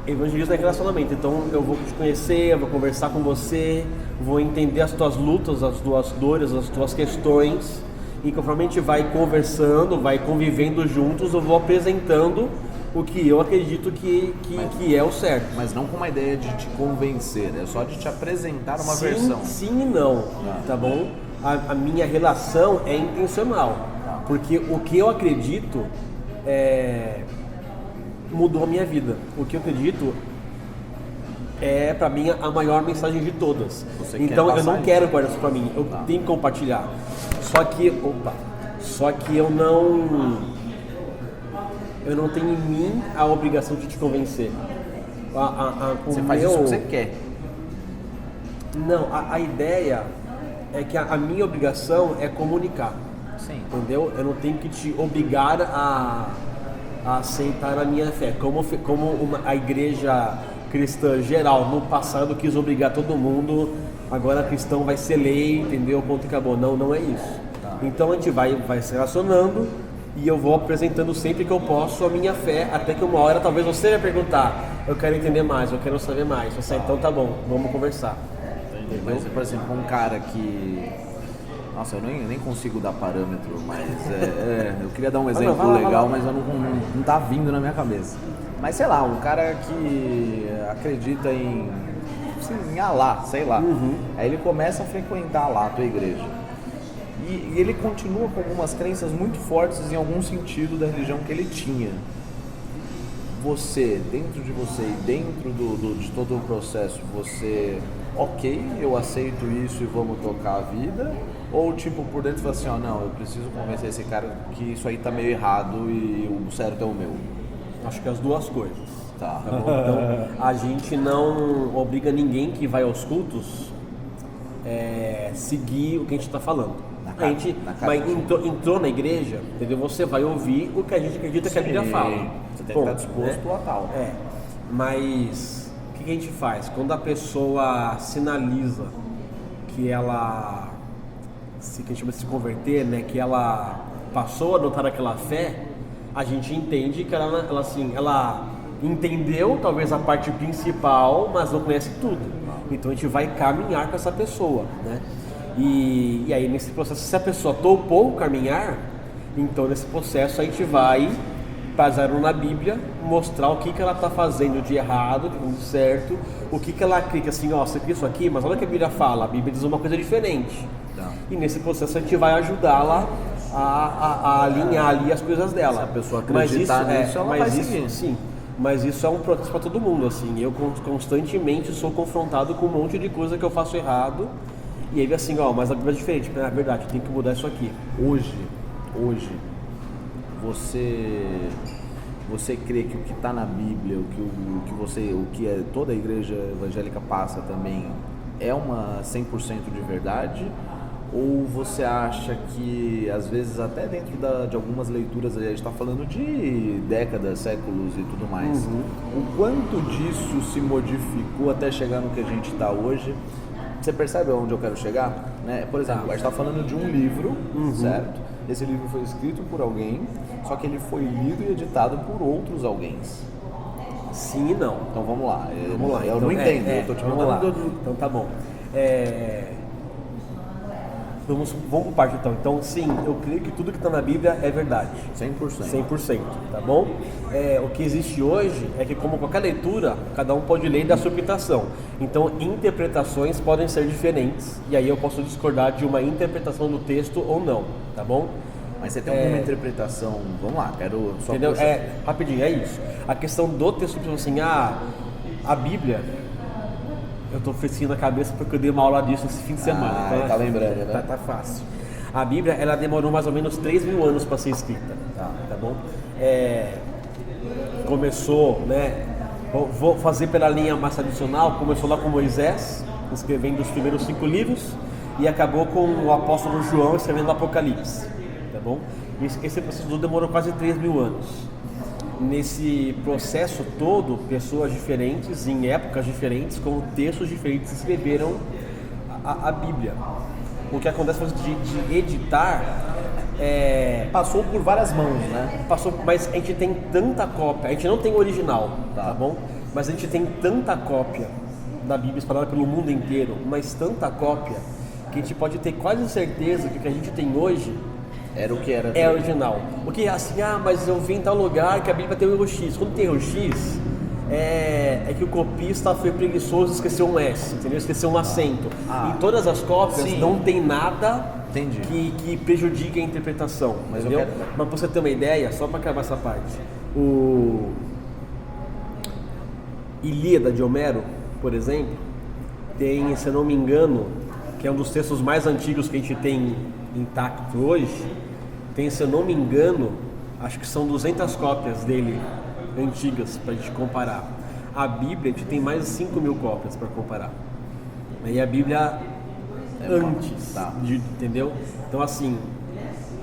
Evangelismo é relacionamento, então eu vou te conhecer, eu vou conversar com você, vou entender as tuas lutas, as tuas dores, as tuas questões, e conforme a gente vai conversando, vai convivendo juntos, eu vou apresentando o que eu acredito que é o certo. Mas não com uma ideia de te convencer, é só de te apresentar uma versão. Sim e não, tá bom? A minha relação é intencional, porque o que eu acredito mudou a minha vida. O que eu acredito é, pra mim, a maior mensagem de todas. Então eu não quero guardar isso pra mim, eu tenho que compartilhar. Só que eu não tenho em mim a obrigação de te convencer. Você faz isso porque você quer. Não, a ideia é que a minha obrigação é comunicar. Sim. Entendeu? Eu não tenho que te obrigar a aceitar a minha fé. Como a igreja cristã geral no passado quis obrigar todo mundo, agora cristão vai ser lei, entendeu? Ponto e acabou. Não é isso. Então a gente vai se relacionando e eu vou apresentando sempre que eu posso a minha fé, até que uma hora talvez você vai perguntar, eu quero entender mais, eu quero saber mais. Você, então tá bom, vamos conversar. Entendeu? Mas, por exemplo, um cara que... Nossa, eu nem consigo dar parâmetro, mas eu queria dar um exemplo legal, mas eu não tá vindo na minha cabeça. Mas sei lá, um cara que acredita em Alá, sei lá. Aí ele começa a frequentar Alá, a tua igreja. E ele continua com algumas crenças muito fortes em algum sentido da religião que ele tinha. Você, dentro de você e dentro de todo o processo, você, ok, eu aceito isso e vamos tocar a vida? Ou tipo, por dentro fala assim, não, eu preciso convencer esse cara que isso aí tá meio errado e o certo é o meu? Acho que as duas coisas. Tá. Tá bom? Então, a gente não obriga ninguém que vai aos cultos seguir o que a gente está falando. A gente entrou na igreja, entendeu? Você vai ouvir o que a gente acredita que a Bíblia fala. Você tem que estar disposto a tal. Mas o que a gente faz? Quando a pessoa sinaliza que ela que a gente chama de se converter, né? Que ela passou a adotar aquela fé, a gente entende que ela entendeu talvez a parte principal, mas não conhece tudo. Então a gente vai caminhar com essa pessoa, né? E aí nesse processo, se a pessoa topou caminhar, então nesse processo a gente vai, baseado na Bíblia, mostrar o que ela está fazendo de errado, de certo, o que ela clica assim, você clica isso aqui, mas olha o que a Bíblia fala, a Bíblia diz uma coisa diferente. E nesse processo a gente vai ajudá-la a alinhar ali as coisas dela. Se a pessoa acreditar nisso, ela vai seguir. Sim, mas isso é um processo para todo mundo, assim. Eu constantemente sou confrontado com um monte de coisa que eu faço errado. E aí assim, mas a Bíblia é diferente. É verdade, tem que mudar isso aqui. Hoje, você crê que o que está na Bíblia, o que toda a igreja evangélica passa também é uma 100% de verdade? Ou você acha que, às vezes, até dentro de algumas leituras, a gente está falando de décadas, séculos e tudo mais, o quanto disso se modificou até chegar no que a gente está hoje? Você percebe aonde eu quero chegar? Né? Por exemplo, a gente está falando de um livro, certo? Esse livro foi escrito por alguém, só que ele foi lido e editado por outros alguém. Sim e não. Então vamos lá. Eu Então, não entendo, eu estou te perguntando. Então tá bom. Vamos por parte então. Então sim, eu creio que tudo que está na Bíblia é verdade. 100%, tá bom? O que existe hoje é que, como qualquer leitura, cada um pode ler e dar sua interpretação. Então interpretações podem ser diferentes, e aí eu posso discordar de uma interpretação do texto ou não, tá bom? Mas você tem alguma interpretação, vamos lá, quero só... Entendeu? Rapidinho, é isso. A questão do texto, assim, a Bíblia, Eu tô fresquinho na cabeça porque eu dei uma aula disso esse fim de semana. Então, tá lembrando, né? Tá fácil. A Bíblia, ela demorou mais ou menos 3.000 anos para ser escrita, tá bom? Começou, né? Vou fazer pela linha mais tradicional, começou lá com Moisés, escrevendo os primeiros 5 livros, e acabou com o apóstolo João escrevendo o Apocalipse, tá bom? Esse processo demorou quase 3.000 anos. Nesse processo todo, pessoas diferentes, em épocas diferentes, com textos diferentes, escreveram a Bíblia. O que acontece de editar passou por várias mãos, né? Mas a gente tem tanta cópia, a gente não tem o original, tá bom? Mas a gente tem tanta cópia da Bíblia espalhada pelo mundo inteiro, mas tanta cópia, que a gente pode ter quase certeza que o que a gente tem hoje era o que era. É original. Porque assim, mas eu vi em tal lugar que a Bíblia tem o erro X. Quando tem erro X, é que o copista foi preguiçoso e esqueceu um S, entendeu? Esqueceu um acento. Em todas as cópias não tem nada que prejudique a interpretação, entendeu? Mas pra você ter uma ideia, só para acabar essa parte, o Ilíada de Homero, por exemplo, tem, se eu não me engano, que é um dos textos mais antigos que a gente tem intacto hoje, tem, se eu não me engano, acho que são 200 cópias dele antigas pra gente comparar. A Bíblia, a gente tem mais de 5.000 cópias para comparar. E a Bíblia antes, entendeu? Então assim,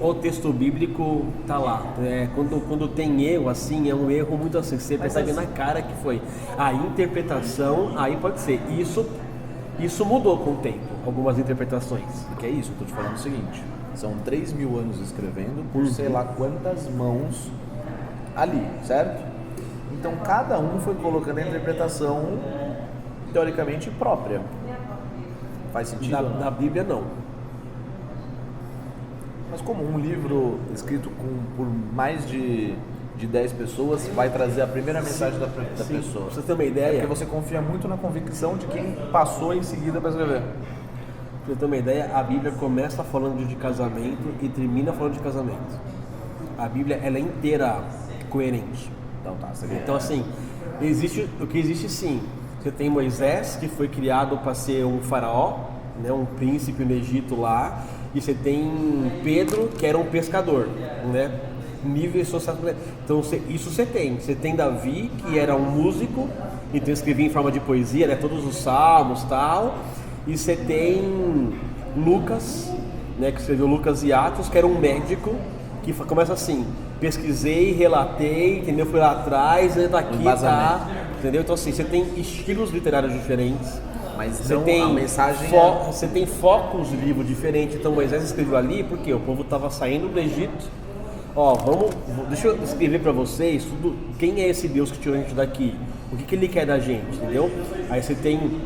o texto bíblico tá lá. Quando tem erro, assim, é um erro muito assim, você percebe na cara que foi. A interpretação, aí pode ser. Isso mudou com o tempo, algumas interpretações. Porque é isso, eu tô te falando o seguinte, são 3.000 anos escrevendo por sei lá quantas mãos ali, certo? Então cada um foi colocando a interpretação teoricamente própria. Faz sentido? Na Bíblia não. Mas como um livro escrito por mais de 10 pessoas vai trazer a primeira mensagem da pessoa? Pra você ter uma ideia... Porque você confia muito na convicção de quem passou em seguida para escrever. Pra você ter uma ideia, a Bíblia começa falando de casamento e termina falando de casamento. A Bíblia, ela é inteira coerente. Então assim, o que existe sim. Você tem Moisés, que foi criado para ser um faraó, né, um príncipe no Egito lá, e você tem Pedro, que era um pescador, né? Nível social. Então isso você tem. Você tem Davi, que era um músico, então escrevia em forma de poesia, né, todos os salmos e tal. E você tem Lucas, né, que escreveu Lucas e Atos, que era um médico, que começa assim: pesquisei, relatei, entendeu? Fui lá atrás, daqui tá, entendeu? Então assim, você tem estilos literários diferentes, mas você não tem a mensagem você tem focos de livro diferentes. Então Moisés escreveu ali porque o povo estava saindo do Egito. Deixa eu escrever para vocês tudo, quem é esse Deus que tirou a gente daqui, o que ele quer da gente, entendeu? Aí você tem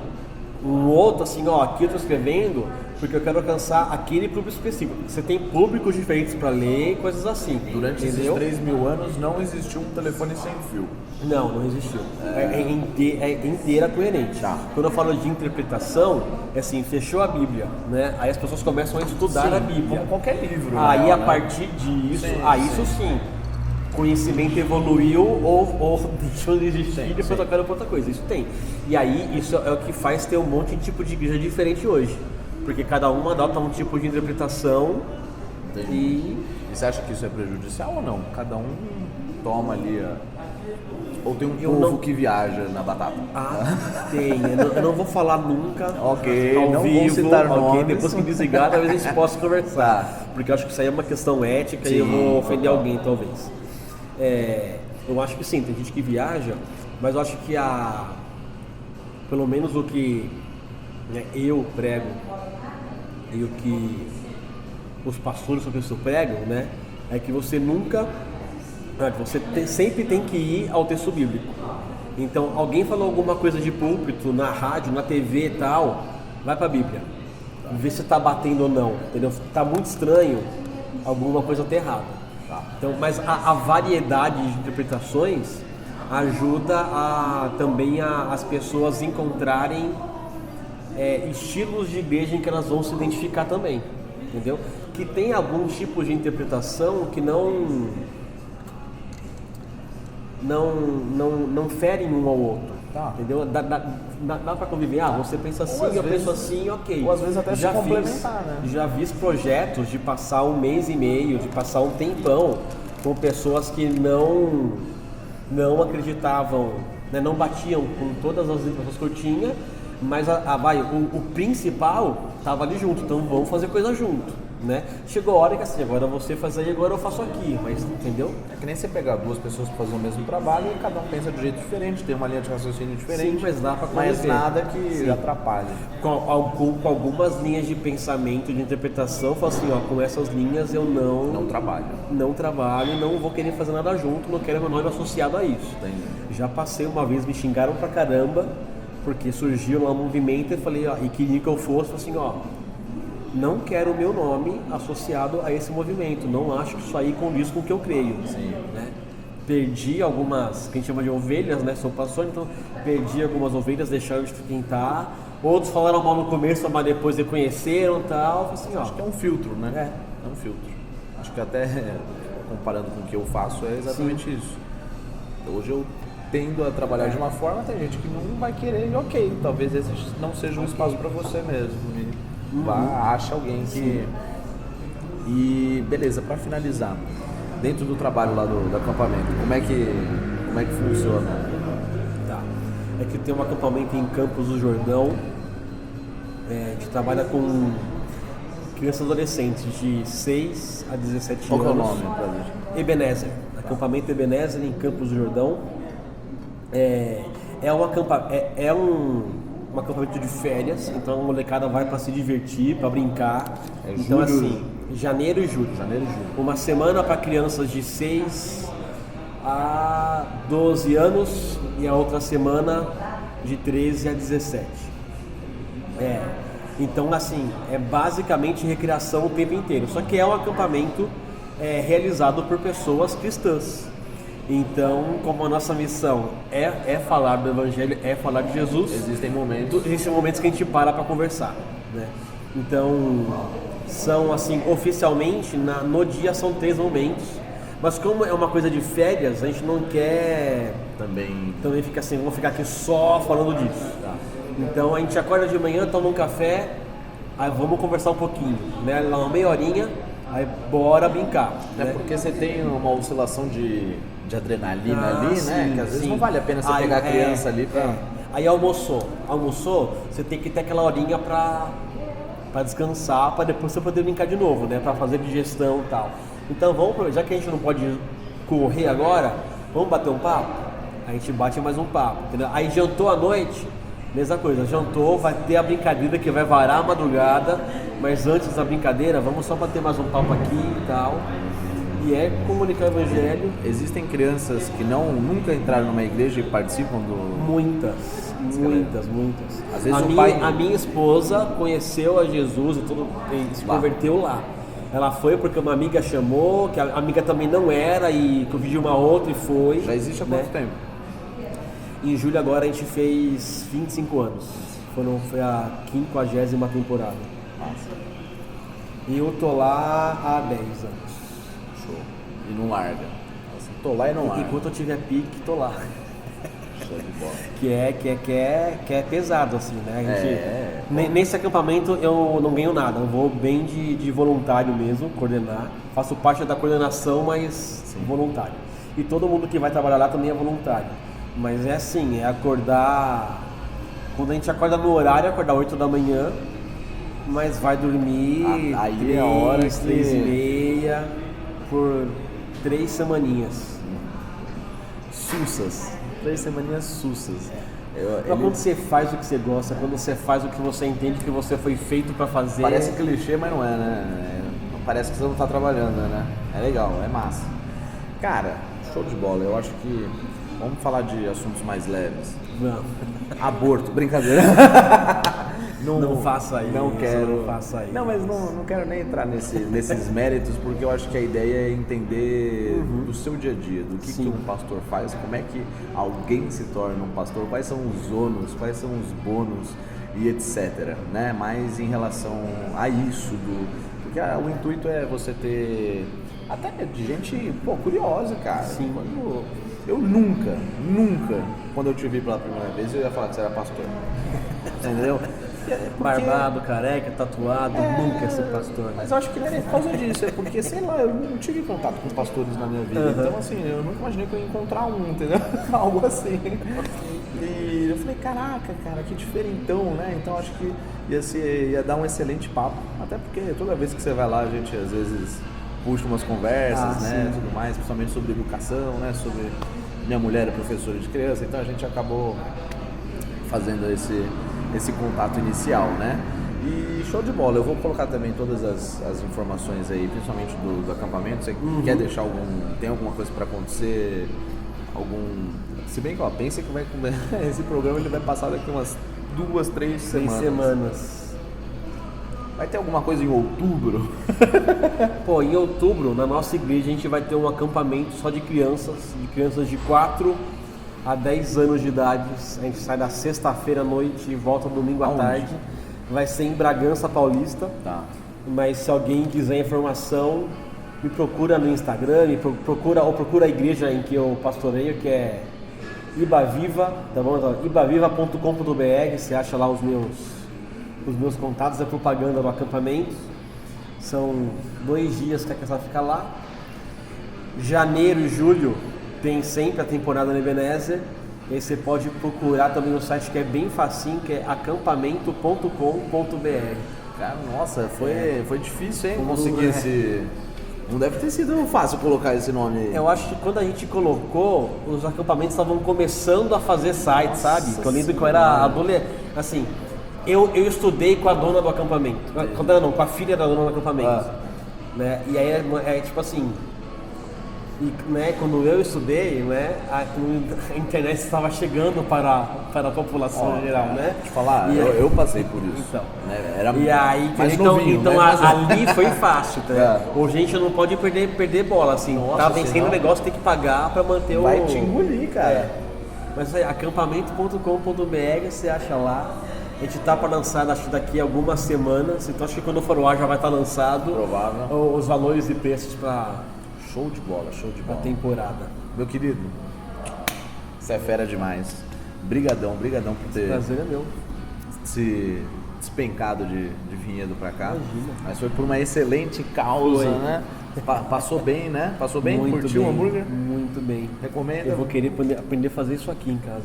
um outro assim, aqui eu tô escrevendo porque eu quero alcançar aquele público específico. Você tem públicos diferentes para ler, coisas assim. Durante esses 3.000 anos não existiu um telefone sem fio. Não existiu. É inteira coerente. Quando eu falo de interpretação, é assim, fechou a Bíblia, né? Aí as pessoas começam a estudar a Bíblia. Como qualquer livro. Aí a partir disso, isso sim, conhecimento evoluiu ou deixou de existir e depois tocaram para outra coisa. Isso tem. E aí isso é o que faz ter um monte de tipo de igreja diferente hoje. Porque cada uma adota um tipo de interpretação. E você acha que isso é prejudicial ou não? Cada um toma ali ou tem um povo que viaja na batata? Tem. Eu não vou falar nunca ao não vivo, vou citar nomes. Depois que desligar, talvez a gente possa conversar. Porque eu acho que isso aí é uma questão ética e eu vou ofender alguém, talvez. Eu acho que sim, tem gente que viaja, mas eu acho que pelo menos o que eu prego e o que os pastores sobre isso pregam, né, é que você sempre tem que ir ao texto bíblico. Então, alguém falou alguma coisa de púlpito, na rádio, na TV e tal, vai para a Bíblia, vê se está batendo ou não, entendeu? Está muito estranho, alguma coisa está errada. Então, mas a variedade de interpretações ajuda também as pessoas encontrarem estilos de igreja em que elas vão se identificar também, entendeu? Que tem alguns tipos de interpretação que não ferem um ao outro, Tá. Entendeu? Dá pra conviver? Você pensa assim, eu penso assim, ok. Ou às vezes até se complementar, né? Já fiz projetos de passar 1 mês e meio, de passar um tempão com pessoas que não acreditavam, né? Não batiam com todas as informações que eu tinha, mas o principal estava ali junto, então vamos fazer coisa junto. Né? Chegou a hora que assim, agora você faz aí, agora eu faço aqui, mas entendeu? É que nem você pegar 2 pessoas que fazem o mesmo trabalho e cada um pensa de um jeito diferente, tem uma linha de raciocínio diferente. Sim, mas dá pra conviver. Mas nada que atrapalhe. Com algumas linhas de pensamento, de interpretação, falo assim, ó, com essas linhas eu não trabalho, não vou querer fazer nada junto, não quero meu nome associado a isso. Entendi. Já passei uma vez, me xingaram pra caramba, porque surgiu lá um movimento e falei, ó, e queria que eu fosse, assim, ó, não quero o meu nome associado a esse movimento, não acho que isso aí condiz com o que eu creio. Sim. Né? Perdi algumas, que a gente chama de ovelhas, né? Sou pastor, então perdi algumas ovelhas, deixaram de frequentar. Outros falaram mal no começo, mas depois reconheceram e tal. Assim, ó. Acho que é um filtro, né? É um filtro. Acho que até comparando com o que eu faço é exatamente isso. Hoje eu tendo a trabalhar de uma forma, tem gente que não vai querer, e ok, talvez esse não seja um espaço para você mesmo. Vá, acha alguém que... E beleza, para finalizar, dentro do trabalho lá do acampamento, como é que funciona? Tá. É que tem um acampamento em Campos do Jordão, a gente trabalha com crianças e adolescentes de 6 a 17 Qual anos. Qual é o nome pra gente? Ebenezer, acampamento Ebenezer em Campos do Jordão. É um acampamento de férias, então a molecada vai para se divertir, para brincar. Então assim, janeiro e julho. Uma semana para crianças de 6 a 12 anos e a outra semana de 13 a 17. Então assim, é basicamente recreação o tempo inteiro, só que é um acampamento realizado por pessoas cristãs. Então, como a nossa missão é falar do Evangelho, é falar de Jesus, existem momentos que a gente para conversar, né? Então, são assim, oficialmente, no dia são 3 momentos, mas como é uma coisa de férias, a gente não quer também fica assim, vamos ficar aqui só falando disso. Tá? Então, a gente acorda de manhã, toma um café, aí vamos conversar um pouquinho, né? Lá uma meia horinha, aí bora brincar. Né? Porque você tem uma oscilação de adrenalina ali, sim, né? Que às vezes não vale a pena você pegar a criança ali pra... Aí almoçou, você tem que ter aquela horinha pra descansar, pra depois você poder brincar de novo, né? Pra fazer digestão e tal. Então já que a gente não pode correr agora, vamos bater um papo? A gente bate mais um papo, entendeu? Aí jantou à noite, mesma coisa, jantou, vai ter a brincadeira que vai varar a madrugada, mas antes da brincadeira, vamos só bater mais um papo aqui e tal. E comunicar o Evangelho. Existem crianças que nunca entraram numa igreja e participam do... Muitas. Às vezes a minha esposa conheceu a Jesus e se converteu lá. Ela foi porque uma amiga chamou, que a amiga também não era, e convidiu uma outra e foi. Já existe há quanto tempo? Em julho agora a gente fez 25 anos. Foi a 50ª temporada. Nossa. E eu tô lá há 10 anos. E não larga. Assim, tô lá e não larga. Enquanto eu tiver pique, tô lá. Show de bola. Que é pesado, assim, né? Nesse acampamento eu não ganho nada, eu vou bem de voluntário mesmo, coordenar. Faço parte da coordenação, mas voluntário. E todo mundo que vai trabalhar lá também é voluntário. Mas é assim, é acordar... Quando a gente acorda no horário, acordar 8 da manhã, mas vai dormir aí 3, é a hora 3h30, por 3 semaninhas. Sussas. 3 semaninhas sussas. Quando você faz o que você gosta, quando você faz o que você entende que você foi feito pra fazer... Parece clichê, mas não é, né? Parece que você não tá trabalhando, né? É legal, é massa. Cara, show de bola. Eu acho que... Vamos falar de assuntos mais leves. Vamos. Aborto, brincadeira. Não faça isso. Não quero. Não faça isso. Não, mas não quero nem entrar nesses méritos, porque eu acho que a ideia é entender do seu dia a dia, do que um pastor faz, como é que alguém se torna um pastor, quais são os ônus, quais são os bônus e etc. Né? Mas em relação a isso, porque o intuito é você ter até de gente curiosa, cara. Sim. Eu nunca, quando eu te vi pela primeira vez, eu ia falar que você era pastor. Entendeu? Barbado, careca, tatuado, nunca ia ser pastor. Mas eu acho que não é por causa disso, é porque, sei lá, eu não tive contato com pastores na minha vida. Então, assim, eu nunca imaginei que eu ia encontrar um, entendeu? Algo assim. E eu falei, caraca, cara, que diferentão, né? Então acho que ia dar um excelente papo. Até porque toda vez que você vai lá, a gente às vezes puxa umas conversas, né? Tudo mais, principalmente sobre educação, né? Sobre minha mulher é professora de criança, então a gente acabou fazendo esse contato inicial, né? E show de bola, eu vou colocar também todas as informações aí, principalmente do acampamento. Você quer deixar tem alguma coisa para acontecer? Se bem que, ó, pensa que esse programa ele vai passar daqui umas 2, 3 semanas. Vai ter alguma coisa em outubro? Pô, em outubro, na nossa igreja, a gente vai ter um acampamento só de crianças de 4 a 10 anos de idade. A gente sai da sexta-feira à noite e volta domingo à tarde. Vai ser em Bragança Paulista. Tá. Mas se alguém quiser informação, me procura no Instagram, procura a igreja em que eu pastoreio, que é Ibaviva, tá bom? Então, ibaviva.com.br, você acha lá os meus contatos, é propaganda do acampamento. São 2 dias que a criança fica lá. Janeiro e julho tem sempre a temporada no Ebenezer. E aí você pode procurar também no site que é bem facinho, que é acampamento.com.br. Cara, nossa, foi difícil, hein? Conseguir esse... Não deve ter sido fácil colocar esse nome aí. Eu acho que quando a gente colocou, os acampamentos estavam começando a fazer site, sabe? Eu lembro que eu era adolescente. Assim, eu estudei com a dona do acampamento. Com a filha da dona do acampamento. Né? E aí é tipo assim... E, né, quando eu estudei, né, a internet estava chegando para a população geral, né? Deixa eu falar, eu passei por isso. Então, né? Era e aí, mais então, novinho, então né? Ali foi fácil, tá? Hoje a gente não pode perder bola, assim. Nossa, tá vencendo o negócio, tem que pagar para manter Vai te engolir, cara. Mas aí, acampamento.com.br, você acha lá. A gente tá para lançar, acho que daqui a algumas semanas, então acho que quando for o ar já vai estar lançado. Provável. Os valores e preços para... Show de bola. A temporada. Meu querido, você é fera demais. Brigadão por ter Prazer é meu. se despencado de Vinhedo pra cá. Imagina. Mas foi por uma excelente causa, né? Passou bem, né? Passou bem? Muito Curtiu bem, o hambúrguer? Muito bem. Recomenda? Eu vou querer aprender a fazer isso aqui em casa.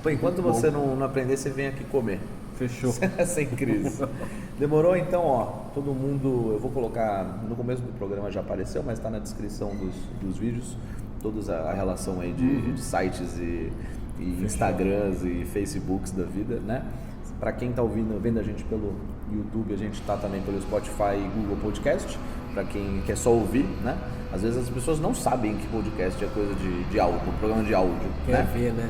Pô, enquanto você não aprender, você vem aqui comer. Fechou. Sem crise. Demorou? Então, ó, todo mundo, eu vou colocar, no começo do programa já apareceu, mas está na descrição dos vídeos, toda a relação aí de sites e Instagrams e Facebooks da vida, né? Para quem está vendo a gente pelo YouTube, a gente está também pelo Spotify e Google Podcast, para quem quer só ouvir, né? Às vezes as pessoas não sabem que podcast é coisa de áudio, um programa de áudio, Quer ver, né?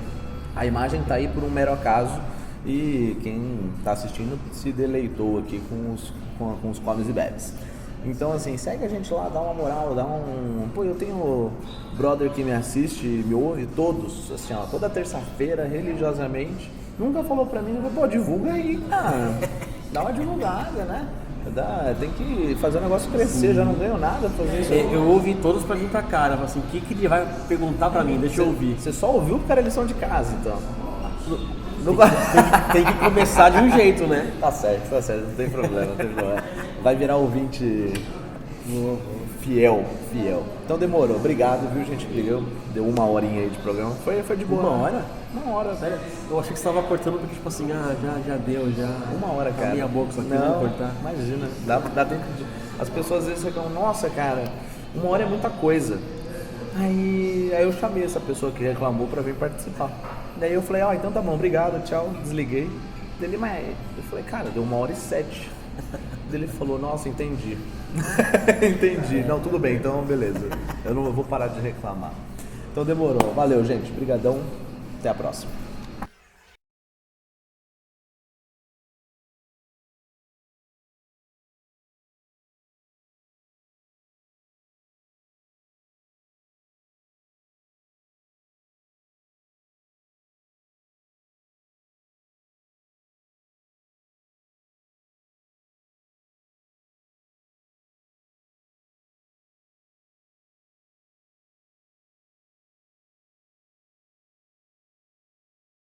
A imagem está aí por um mero acaso e quem está assistindo se deleitou aqui com os comes e bebes. Então, assim, segue a gente lá, dá uma moral, Pô, eu tenho brother que me assiste, me ouve todos, assim, ó, toda terça-feira, religiosamente. Nunca falou pra mim, pô, divulga aí, cara. Dá uma divulgada, né? Tem que fazer o negócio crescer, já não ganho nada fazer isso. Eu ouvi todos pra vir pra cá, eu falei assim, o que ele vai perguntar pra mim? Deixa eu ouvir. Você só ouviu porque era lição de casa, então. Tem que começar de um jeito, né? Tá certo, não tem problema, Vai virar ouvinte fiel. Então demorou, obrigado, viu, gente? Deu 1 horinha aí de programa, foi de boa. 1 hora? 1 hora, Sério? Eu achei que você estava cortando porque, tipo assim, já deu, já. 1 hora, cara. Minha boca, só que não eu vou cortar. Imagina, dá tempo de... As pessoas às vezes reclamam, nossa, cara, 1 hora é muita coisa. Aí eu chamei essa pessoa que reclamou pra vir participar. Daí eu falei, então tá bom, obrigado, tchau, desliguei. Eu falei, cara, deu 1h07. Ele falou, nossa, entendi. Entendi. Não, tudo bem, então beleza. Eu não vou parar de reclamar. Então demorou. Valeu, gente. Brigadão. Até a próxima.